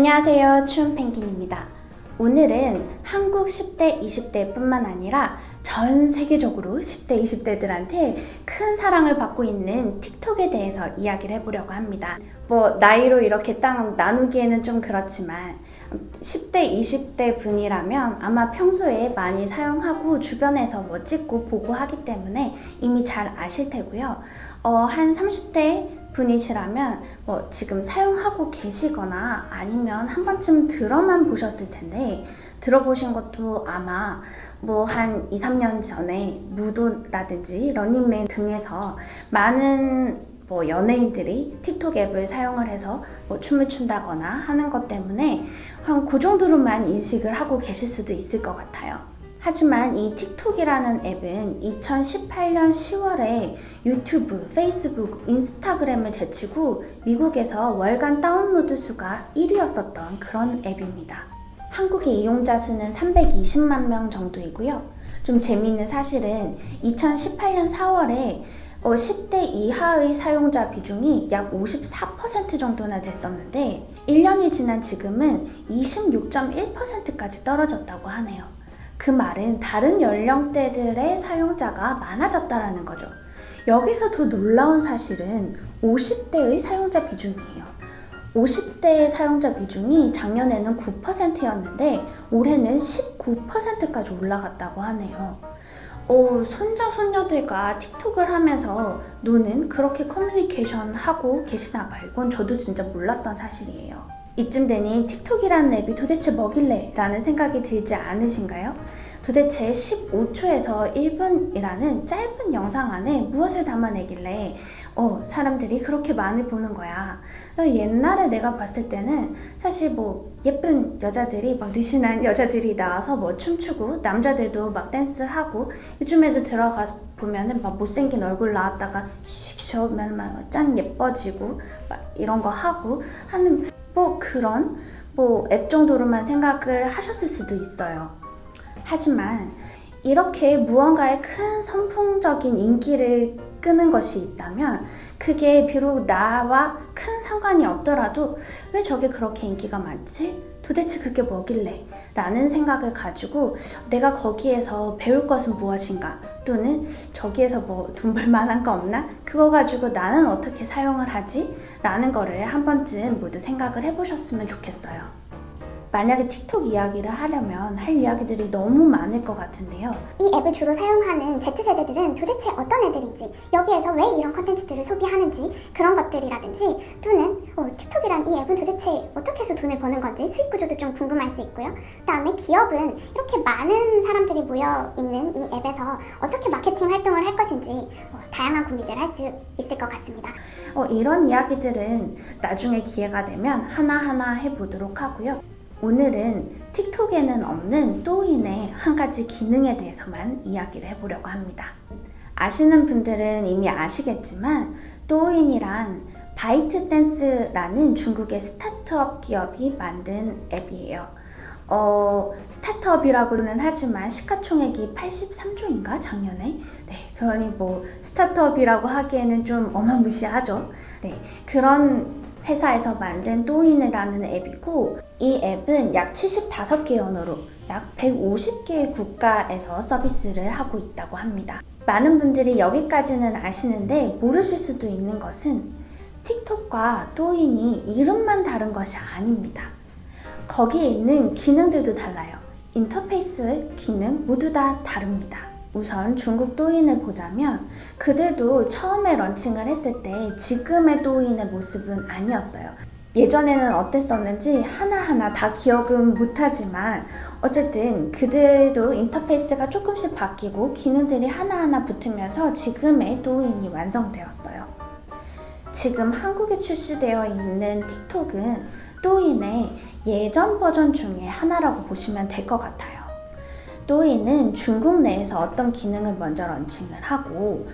안녕하세요. 추운펭귄입니다. 오늘은 한국 10대, 20대 뿐만 아니라 전 세계적으로 10대, 20대들한테 큰 사랑을 받고 있는 틱톡에 대해서 이야기를 해보려고 합니다. 나이로 이렇게 딱 나누기에는 좀 그렇지만 10대, 20대 분이라면 아마 평소에 많이 사용하고 주변에서 찍고 보고 하기 때문에 이미 잘 아실 테고요. 한 30대 분이시라면 지금 사용하고 계시거나 아니면 한 번쯤 들어만 보셨을 텐데 들어보신 것도 아마 한 2, 3년 전에 무도라든지 러닝맨 등에서 많은 연예인들이 틱톡 앱을 사용을 해서 춤을 춘다거나 하는 것 때문에 한 그 정도로만 인식을 하고 계실 수도 있을 것 같아요. 하지만 이 틱톡이라는 앱은 2018년 10월에 유튜브, 페이스북, 인스타그램을 제치고 미국에서 월간 다운로드 수가 1위였었던 그런 앱입니다. 한국의 이용자 수는 320만 명 정도이고요. 좀 재미있는 사실은 2018년 4월에 10대 이하의 사용자 비중이 약 54% 정도나 됐었는데 1년이 지난 지금은 26.1%까지 떨어졌다고 하네요. 그 말은 다른 연령대들의 사용자가 많아졌다라는 거죠. 여기서 더 놀라운 사실은 50대의 사용자 비중이에요. 50대의 사용자 비중이 작년에는 9%였는데 올해는 19%까지 올라갔다고 하네요. 손자, 손녀들과 틱톡을 하면서 노는 그렇게 커뮤니케이션 하고 계시나 봐. 이건 저도 진짜 몰랐던 사실이에요. 이쯤 되니 틱톡이라는 앱이 도대체 뭐길래? 라는 생각이 들지 않으신가요? 도대체 15초에서 1분이라는 짧은 영상 안에 무엇을 담아내길래 사람들이 그렇게 많이 보는 거야. 옛날에 내가 봤을 때는 사실 예쁜 여자들이 느씬한 여자들이 나와서 춤추고 남자들도 댄스하고 요즘에도 들어가 보면은 못생긴 얼굴 나왔다가 슉 저으면 짠 예뻐지고 이런 거 하고 하는 그런 앱 정도로만 생각을 하셨을 수도 있어요. 하지만 이렇게 무언가의 큰 선풍적인 인기를 끄는 것이 있다면 그게 비록 나와 큰 상관이 없더라도 왜 저게 그렇게 인기가 많지? 도대체 그게 뭐길래? 라는 생각을 가지고 내가 거기에서 배울 것은 무엇인가? 또는 저기에서 돈 벌 만한 거 없나? 그거 가지고 나는 어떻게 사용을 하지? 라는 거를 한 번쯤 모두 생각을 해보셨으면 좋겠어요. 만약에 틱톡 이야기를 하려면 할 이야기들이 너무 많을 것 같은데요. 이 앱을 주로 사용하는 Z세대들은 도대체 어떤 애들인지, 여기에서 왜 이런 컨텐츠들을 소비하는지 그런 것들이라든지, 또는 틱톡이란 이 앱은 도대체 어떻게 해서 돈을 버는 건지 수익 구조도 좀 궁금할 수 있고요. 그다음에 기업은 이렇게 많은 사람들이 모여있는 이 앱에서 어떻게 마케팅 활동을 할 것인지 다양한 고민들을 할 수 있을 것 같습니다. 이런 이야기들은 나중에 기회가 되면 하나하나 해보도록 하고요. 오늘은 틱톡에는 없는 또인의 한 가지 기능에 대해서만 이야기를 해보려고 합니다. 아시는 분들은 이미 아시겠지만 또인이란 바이트댄스라는 중국의 스타트업 기업이 만든 앱이에요. 스타트업이라고는 하지만 시가총액이 83조인가 작년에? 네, 그러니 스타트업이라고 하기에는 좀 어마무시하죠. 네, 그런 회사에서 만든 또인이라는 앱이고 이 앱은 약 75개 언어로 약 150개의 국가에서 서비스를 하고 있다고 합니다. 많은 분들이 여기까지는 아시는데 모르실 수도 있는 것은 틱톡과 또인이 이름만 다른 것이 아닙니다. 거기에 있는 기능들도 달라요. 인터페이스의 기능 모두 다 다릅니다. 우선 중국 또인을 보자면 그들도 처음에 런칭을 했을 때 지금의 또인의 모습은 아니었어요. 예전에는 어땠었는지 하나하나 다 기억은 못하지만 어쨌든 그들도 인터페이스가 조금씩 바뀌고 기능들이 하나하나 붙으면서 지금의 또인이 완성되었어요. 지금 한국에 출시되어 있는 틱톡은 또인의 예전 버전 중에 하나라고 보시면 될 것 같아요. 또인은 중국 내에서 어떤 기능을 먼저 런칭을 하고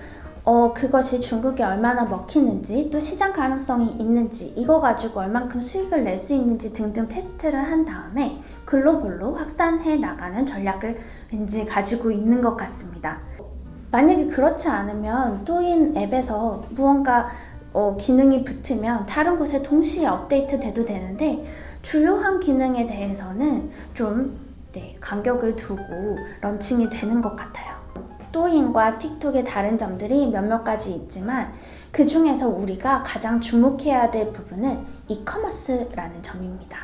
그것이 중국에 얼마나 먹히는지 또 시장 가능성이 있는지 이거 가지고 얼만큼 수익을 낼 수 있는지 등등 테스트를 한 다음에 글로벌로 확산해 나가는 전략을 왠지 가지고 있는 것 같습니다. 만약에 그렇지 않으면 또인 앱에서 무언가 기능이 붙으면 다른 곳에 동시에 업데이트 돼도 되는데 주요한 기능에 대해서는 좀 간격을 두고 런칭이 되는 것 같아요. 또인과 틱톡의 다른 점들이 몇몇 가지 있지만 그 중에서 우리가 가장 주목해야 될 부분은 이커머스라는 점입니다.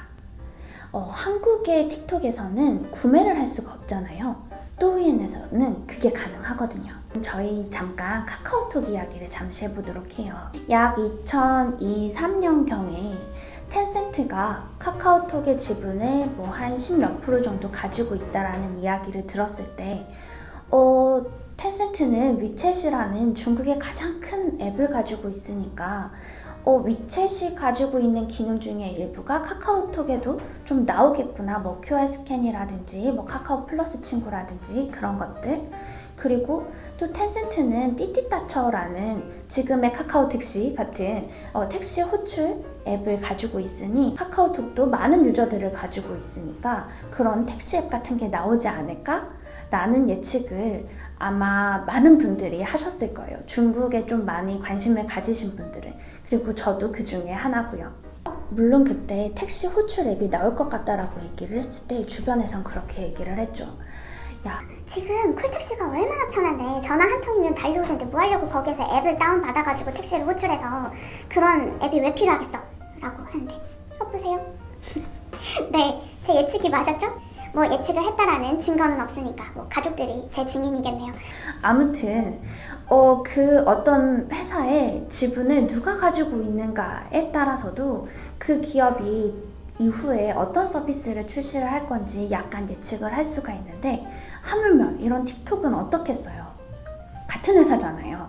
한국의 틱톡에서는 구매를 할 수가 없잖아요. 또인에서는 그게 가능하거든요. 저희 잠깐 카카오톡 이야기를 잠시 해보도록 해요. 약 2023년경에 텐센트가 카카오톡의 지분을 한 10몇 프로 정도 가지고 있다라는 이야기를 들었을 때 텐센트는 위챗이라는 중국의 가장 큰 앱을 가지고 있으니까 위챗이 가지고 있는 기능 중에 일부가 카카오톡에도 좀 나오겠구나. QR 스캔이라든지 카카오 플러스 친구라든지 그런 것들. 그리고 또 텐센트는 띠띠따처라는 지금의 카카오 택시 같은 택시 호출 앱을 가지고 있으니 카카오톡도 많은 유저들을 가지고 있으니까 그런 택시 앱 같은 게 나오지 않을까? 라는 예측을 아마 많은 분들이 하셨을 거예요. 중국에 좀 많이 관심을 가지신 분들은. 그리고 저도 그 중에 하나고요. 물론 그때 택시 호출 앱이 나올 것 같다라고 얘기를 했을 때 주변에선 그렇게 얘기를 했죠. 야, 지금 콜택시가 얼마나 편한데 전화 한 통이면 달려오는데 뭐 하려고 거기에서 앱을 다운받아가지고 택시를 호출해서 그런 앱이 왜 필요하겠어? 라고 하는데 보세요. 네, 제 예측이 맞았죠? 예측을 했다라는 증거는 없으니까 가족들이 제 증인이겠네요. 아무튼 그 어떤 회사의 지분을 누가 가지고 있는가에 따라서도 그 기업이 이후에 어떤 서비스를 출시를 할 건지 약간 예측을 할 수가 있는데 하물며 이런 틱톡은 어떻겠어요? 같은 회사잖아요.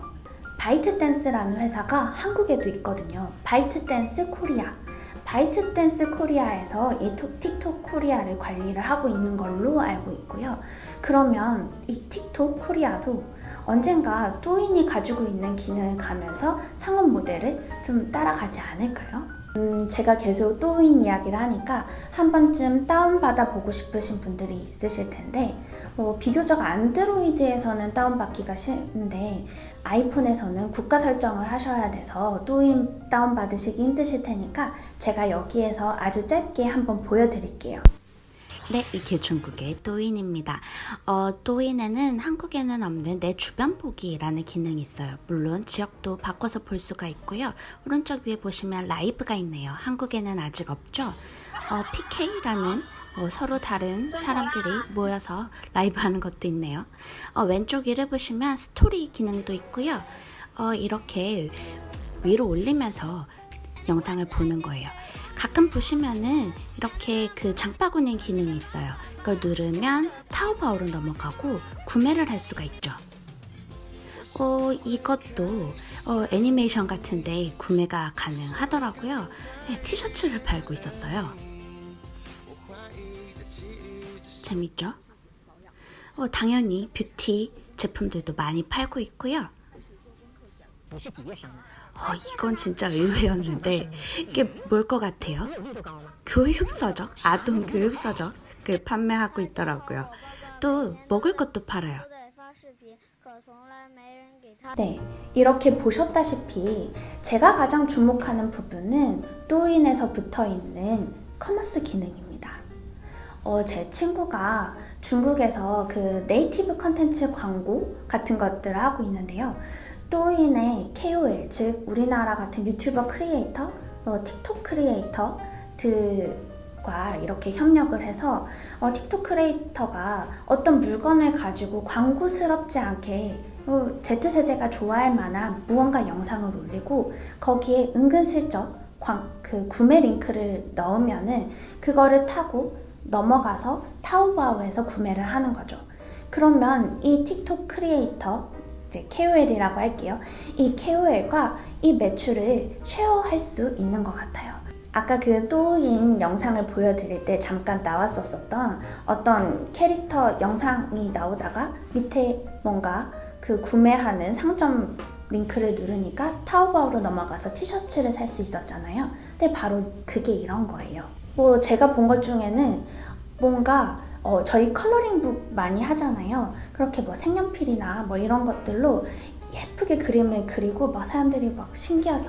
바이트댄스라는 회사가 한국에도 있거든요. 바이트댄스 코리아. 바이트댄스 코리아에서 이 틱톡 코리아를 관리를 하고 있는 걸로 알고 있고요. 그러면 이 틱톡 코리아도 언젠가 또인이 가지고 있는 기능을 가면서 상업 모델을 좀 따라가지 않을까요? 제가 계속 또인 이야기를 하니까 한 번쯤 다운받아 보고 싶으신 분들이 있으실 텐데 비교적 안드로이드에서는 다운받기가 쉬운데 아이폰에서는 국가 설정을 하셔야 돼서 또인 다운받으시기 힘드실 테니까 제가 여기에서 아주 짧게 한번 보여드릴게요. 네, 이게 중국의 또인입니다. 또인에는 한국에는 없는 내 주변 보기라는 기능이 있어요. 물론 지역도 바꿔서 볼 수가 있고요. 오른쪽 위에 보시면 라이브가 있네요. 한국에는 아직 없죠. PK라는 서로 다른 사람들이 모여서 라이브 하는 것도 있네요. 왼쪽 위를 보시면 스토리 기능도 있고요. 이렇게 위로 올리면서 영상을 보는 거예요. 가끔 보시면은 이렇게 그 장바구니 기능이 있어요. 그걸 누르면 타오바오로 넘어가고 구매를 할 수가 있죠. 이것도 애니메이션 같은데 구매가 가능하더라고요. 티셔츠를 팔고 있었어요. 재밌죠? 당연히 뷰티 제품들도 많이 팔고 있고요. 이건 진짜 의외였는데 이게 뭘 것 같아요? 교육서적? 아동 교육서적? 그 판매하고 있더라고요. 또 먹을 것도 팔아요. 네, 이렇게 보셨다시피 제가 가장 주목하는 부분은 또인에서 붙어있는 커머스 기능입니다. 제 친구가 중국에서 그 네이티브 컨텐츠 광고 같은 것들을 하고 있는데요. 또인의 KOL, 즉 우리나라 같은 유튜버 크리에이터, 틱톡 크리에이터들과 이렇게 협력을 해서 틱톡 크리에이터가 어떤 물건을 가지고 광고스럽지 않게 Z세대가 좋아할 만한 무언가 영상을 올리고 거기에 은근슬쩍 그 구매 링크를 넣으면은 그거를 타고 넘어가서 타오바오에서 구매를 하는 거죠. 그러면 이 틱톡 크리에이터, 이제 KOL이라고 할게요. 이 KOL과 이 매출을 쉐어할 수 있는 것 같아요. 아까 그 또인 영상을 보여드릴 때 잠깐 나왔었던 어떤 캐릭터 영상이 나오다가 밑에 뭔가 그 구매하는 상점 링크를 누르니까 타오바오로 넘어가서 티셔츠를 살 수 있었잖아요. 근데 바로 그게 이런 거예요. 제가 본 것 중에는 뭔가 저희 컬러링북 많이 하잖아요. 그렇게 뭐 색연필이나 뭐 이런 것들로 예쁘게 그림을 그리고 막 사람들이 막 신기하게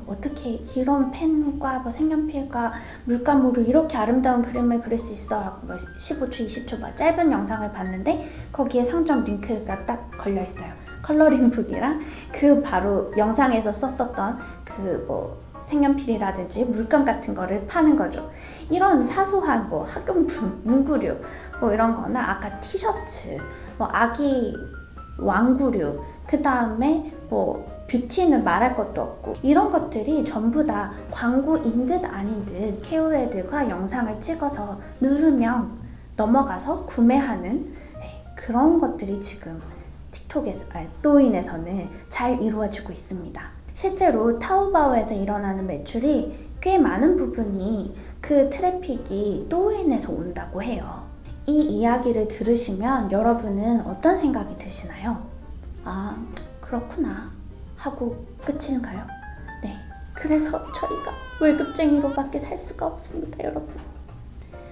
어떻게 이런 펜과 뭐 색연필과 물감으로 이렇게 아름다운 그림을 그릴 수 있어 하고 뭐 15초, 20초 막 짧은 영상을 봤는데 거기에 상점 링크가 딱 걸려 있어요. 컬러링북이랑 그 바로 영상에서 썼었던 그 뭐 색연필이라든지 물감 같은 거를 파는 거죠. 이런 사소한 뭐 학용품, 문구류 뭐 이런 거나 아까 티셔츠, 뭐 아기 왕구류, 그 다음에 뭐 뷰티는 말할 것도 없고 이런 것들이 전부 다 광고인 듯 아닌 듯 KOL들과 영상을 찍어서 누르면 넘어가서 구매하는 그런 것들이 지금 틱톡에서, 또인에서는 잘 이루어지고 있습니다. 실제로 타오바오에서 일어나는 매출이 꽤 많은 부분이 그 트래픽이 또인에서 온다고 해요. 이 이야기를 들으시면 여러분은 어떤 생각이 드시나요? 아, 그렇구나 하고 끝인가요? 네, 그래서 저희가 월급쟁이로밖에 살 수가 없습니다, 여러분.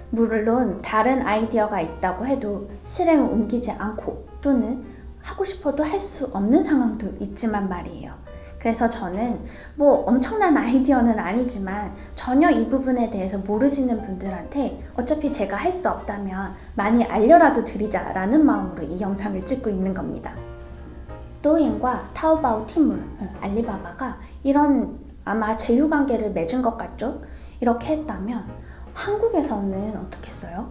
물론 다른 아이디어가 있다고 해도 실행을 옮기지 않고 또는 하고 싶어도 할 수 없는 상황도 있지만 말이에요. 그래서 저는 뭐 엄청난 아이디어는 아니지만 전혀 이 부분에 대해서 모르시는 분들한테 어차피 제가 할 수 없다면 많이 알려라도 드리자라는 마음으로 이 영상을 찍고 있는 겁니다. 또인과 타오바오 티물, 알리바바가 이런 아마 제휴관계를 맺은 것 같죠? 이렇게 했다면 한국에서는 어떻게 했어요?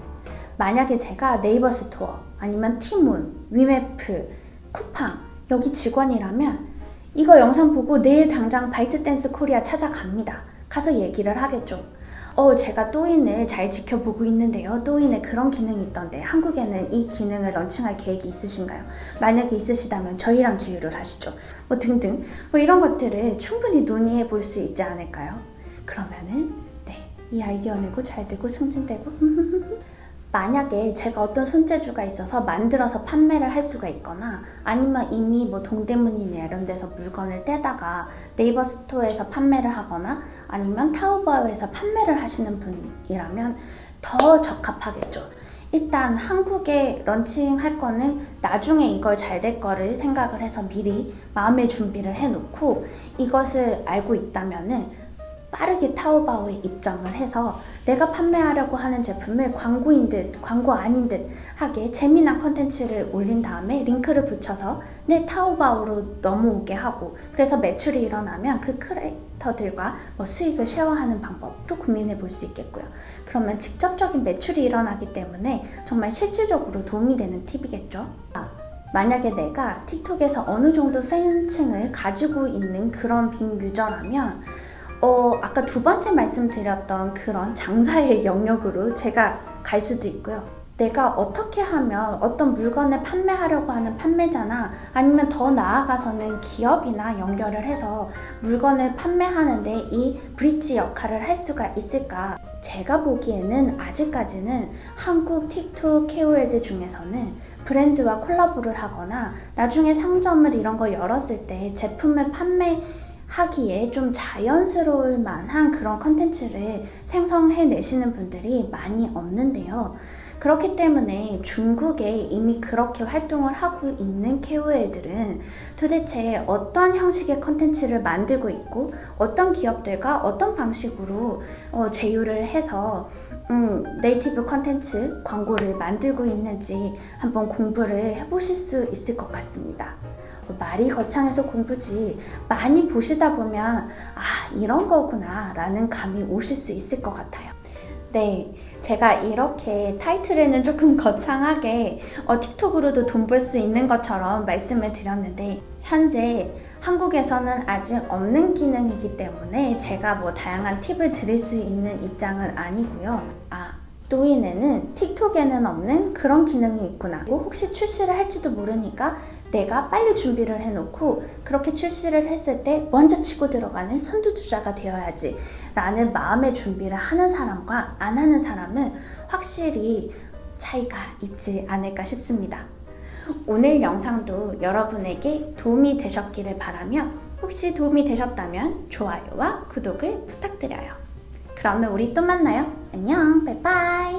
만약에 제가 네이버 스토어 아니면 티문, 위메프, 쿠팡 여기 직원이라면 이거 영상 보고 내일 당장 바이트댄스 코리아 찾아갑니다. 가서 얘기를 하겠죠. 제가 또인을 잘 지켜보고 있는데요. 또인에 그런 기능이 있던데 한국에는 이 기능을 런칭할 계획이 있으신가요? 만약에 있으시다면 저희랑 제휴를 하시죠. 뭐 등등 뭐 이런 것들을 충분히 논의해 볼 수 있지 않을까요? 그러면은 이 아이디어 내고 잘 되고 승진되고 만약에 제가 어떤 손재주가 있어서 만들어서 판매를 할 수가 있거나 아니면 이미 뭐 동대문이나 이런 데서 물건을 떼다가 네이버 스토어에서 판매를 하거나 아니면 타오바오에서 판매를 하시는 분이라면 더 적합하겠죠. 일단 한국에 런칭할 거는 나중에 이걸 잘 될 거를 생각을 해서 미리 마음의 준비를 해놓고 이것을 알고 있다면은 빠르게 타오바오에 입점을 해서 내가 판매하려고 하는 제품을 광고인 듯 광고 아닌 듯 하게 재미난 컨텐츠를 올린 다음에 링크를 붙여서 내 타오바오로 넘어오게 하고 그래서 매출이 일어나면 그 크리에이터들과 뭐 수익을 쉐어하는 방법도 고민해 볼 수 있겠고요. 그러면 직접적인 매출이 일어나기 때문에 정말 실질적으로 도움이 되는 팁이겠죠. 만약에 내가 틱톡에서 어느 정도 팬층을 가지고 있는 그런 빅 유저라면 아까 두 번째 말씀드렸던 그런 장사의 영역으로 제가 갈 수도 있고요. 내가 어떻게 하면 어떤 물건을 판매하려고 하는 판매자나 아니면 더 나아가서는 기업이나 연결을 해서 물건을 판매하는데 이 브릿지 역할을 할 수가 있을까? 제가 보기에는 아직까지는 한국 틱톡 KOL들 중에서는 브랜드와 콜라보를 하거나 나중에 상점을 이런 거 열었을 때 제품을 하기에 좀 자연스러울 만한 그런 컨텐츠를 생성해내시는 분들이 많이 없는데요. 그렇기 때문에 중국에 이미 그렇게 활동을 하고 있는 KOL들은 도대체 어떤 형식의 컨텐츠를 만들고 있고 어떤 기업들과 어떤 방식으로 제휴를 해서 네이티브 컨텐츠 광고를 만들고 있는지 한번 공부를 해보실 수 있을 것 같습니다. 말이 거창해서 공부지 많이 보시다 보면 이런 거구나 라는 감이 오실 수 있을 것 같아요. 네, 제가 이렇게 타이틀에는 조금 거창하게 틱톡으로도 돈 벌 수 있는 것처럼 말씀을 드렸는데 현재 한국에서는 아직 없는 기능이기 때문에 제가 뭐 다양한 팁을 드릴 수 있는 입장은 아니고요. 또인에는 틱톡에는 없는 그런 기능이 있구나. 혹시 출시를 할지도 모르니까 내가 빨리 준비를 해놓고 그렇게 출시를 했을 때 먼저 치고 들어가는 선두주자가 되어야지 라는 마음의 준비를 하는 사람과 안 하는 사람은 확실히 차이가 있지 않을까 싶습니다. 오늘 영상도 여러분에게 도움이 되셨기를 바라며 혹시 도움이 되셨다면 좋아요와 구독을 부탁드려요. 그러면 우리 또 만나요. 안녕, 바이바이.